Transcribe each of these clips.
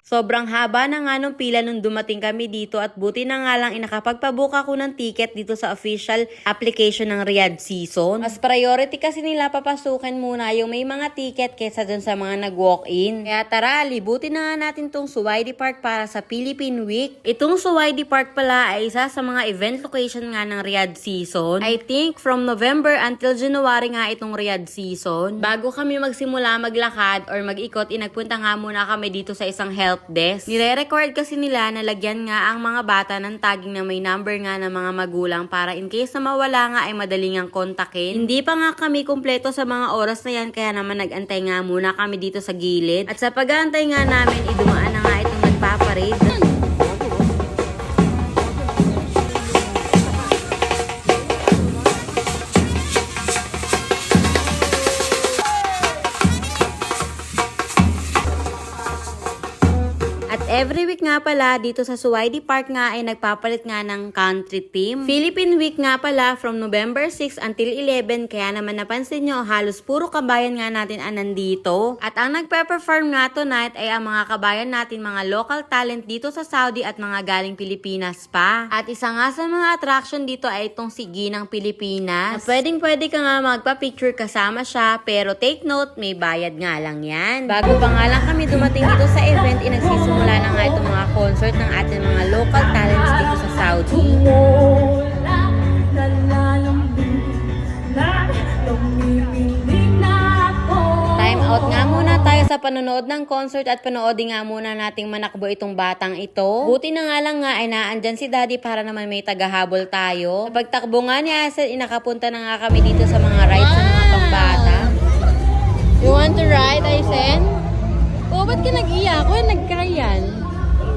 Sobrang haba na nga nung pila nung dumating kami dito at buti na nga lang inakapagpabook ako ng ticket dito sa official application ng Riyadh Season. Mas priority kasi nila papasukin muna yung may mga ticket kesa dun sa mga nag-walk-in. Kaya tara, libutin na nga natin tong Suwaidi Park para sa Philippine Week. Itong Suwaidi Park pala ay isa sa mga event location nga ng Riyadh Season. I think from November until January nga itong Riyadh Season. Bago kami magsimula maglakad or mag-ikot, nagpunta nga muna kami dito sa isang help desk. Nire-record kasi nila na lagyan nga ang mga bata ng tagging na may number nga ng mga magulang para in case na mawala nga ay madaling ang kontakin. Hindi pa nga kami kumpleto sa mga oras na yan kaya naman nag-antay nga muna kami dito sa gilid. At sa pag-aantay nga namin, idumaan na nga itong nagpaparade. Every week nga pala, dito sa Suwaidi Park nga ay nagpapalit nga ng country team. Philippine Week nga pala from November 6 until 11, kaya naman napansin nyo, halos puro kabayan nga natin ang nandito. At ang nagpe-perform nga tonight ay ang mga kabayan natin, mga local talent dito sa Saudi at mga galing Pilipinas pa. At isa nga sa mga attraction dito ay itong si Ginang Pilipinas. Pwede ka nga magpa-picture kasama siya, pero take note, may bayad nga lang yan. Bago pa nga lang kami dumating dito sa event, nagsisimula na nga itong mga concert ng ating mga local talents dito sa Saudi. Time out nga muna tayo sa panonood ng concert at panoodin nga muna nating manakbo itong batang ito. Buti na nga lang nga ay naandyan si Daddy para naman may tagahabol tayo. Sa pagtakbo nga ni Aisen, inakapunta na nga kami dito sa mga rides ng mga pangbata. You want to ride, Aisen? Oh, ba't ka nag-iyak? O, nag-cry yan.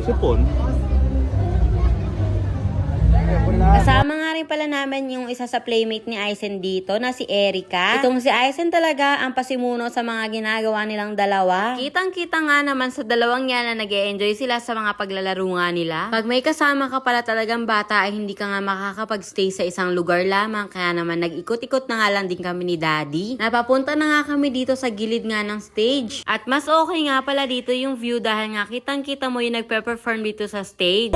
Sipon. Kasama nga rin pala namin yung isa sa playmate ni Aisen dito na si Erica. Itong si Aisen talaga ang pasimuno sa mga ginagawa nilang dalawa. Kitang-kita nga naman sa dalawang yan na nag-e-enjoy sila sa mga paglalaro nga nila. Pag may kasama ka pala talagang bata ay hindi ka nga makakapag-stay sa isang lugar lamang. Kaya naman nag-ikot-ikot na nga lang din kami ni Daddy. Napapunta na nga kami dito sa gilid nga ng stage. At mas okay nga pala dito yung view dahil nga kitang-kita mo yung nagpe-perform dito sa stage.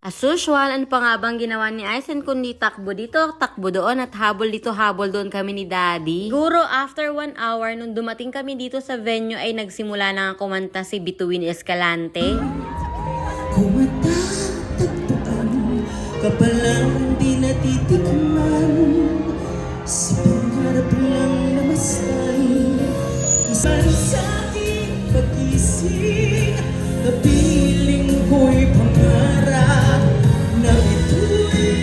As usual, ano pa nga bang ginawa ni Aisen kundi takbo dito, takbo doon at habol dito, habol doon kami ni Daddy. Siguro after 1 hour nung dumating kami dito sa venue ay nagsimula na nga kumanta si Bituin Escalante. Kumatatagpuan ka palang di natitikman, sa pangarap lang namastan, saan sa aking pag-ising, napiling ko'y pangarap na bituin.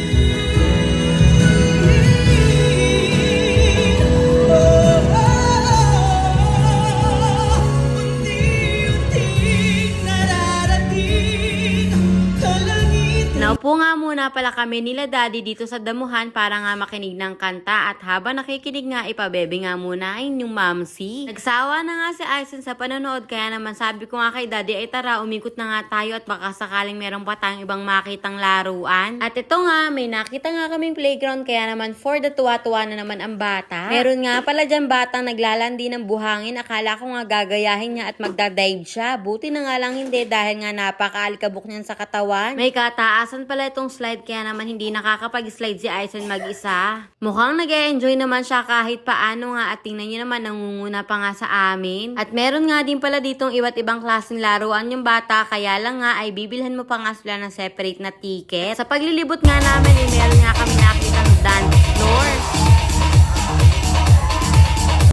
Unti-unting nararating kalangitan. Naupo nga muna pala kami nila Daddy dito sa damuhan para nga makinig ng kanta at habang nakikinig nga ipabebe nga muna ay yung mamsi. Nagsawa na nga si Aisen sa panonood kaya naman sabi ko nga kay Daddy ay tara umikot na nga tayo at baka sakaling meron pa tayong ibang makitang laruan. At ito nga may nakita nga kaming playground kaya naman for the tuwa-tuwa na naman ang bata. Meron nga pala dyan batang naglalandi ng buhangin, akala ko nga gagayahin niya at magdadive siya. Buti na nga lang hindi dahil nga napaka-alikabok niyan sa katawan. May kataasan pala itong slide kaya naman hindi nakakapag-slide si Aisen mag-isa. Mukhang nag-e-enjoy naman siya kahit paano nga at tingnan niyo naman nangunguna pa nga sa amin. At meron nga din pala ditong iba't ibang klaseng laruan yung bata kaya lang nga ay bibilhan mo pa nga sila ng separate na ticket. Sa paglilibot nga namin ay meron nga kami nakitang dance floor.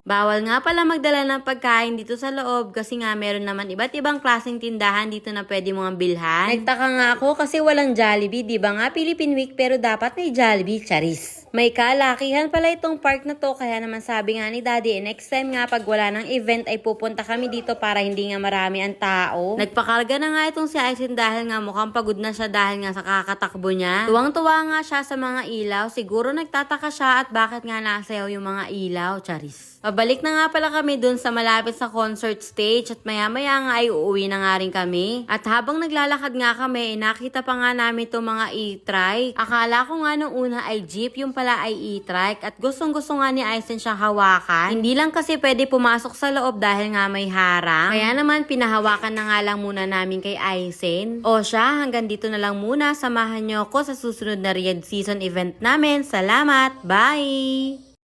Bawal nga pala magdala ng pagkain dito sa loob kasi nga meron naman iba't ibang klaseng tindahan dito na pwede mong bilhan. Nagtaka nga ako kasi walang Jollibee, di ba nga Philippine Week pero dapat may Jollibee, charis. May kalakihan pala itong park na to kaya naman sabi nga ni Daddy next time nga pag wala ng event ay pupunta kami dito para hindi nga marami ang tao. Nagpakarga na nga itong si Aisen dahil nga mukhang pagod na siya dahil nga sa kakatakbo niya. Tuwang-tuwa nga siya sa mga ilaw, siguro nagtataka siya at bakit nga nasayaw yung mga ilaw, charis. Pabalik na nga pala kami dun sa malapit sa concert stage at maya-maya nga ay uuwi na nga rin kami. At habang naglalakad nga kami, nakita pa nga namin itong mga e-trike. Akala ko nga nung una ay jeep, yung pala ay e-trike at gustong-gusto nga ni Aizen siyang hawakan. Hindi lang kasi pwede pumasok sa loob dahil nga may harang. Kaya naman pinahawakan na nga lang muna namin kay Aizen. O siya, hanggang dito na lang muna. Samahan niyo ako sa susunod na Riyadh season event namin. Salamat! Bye!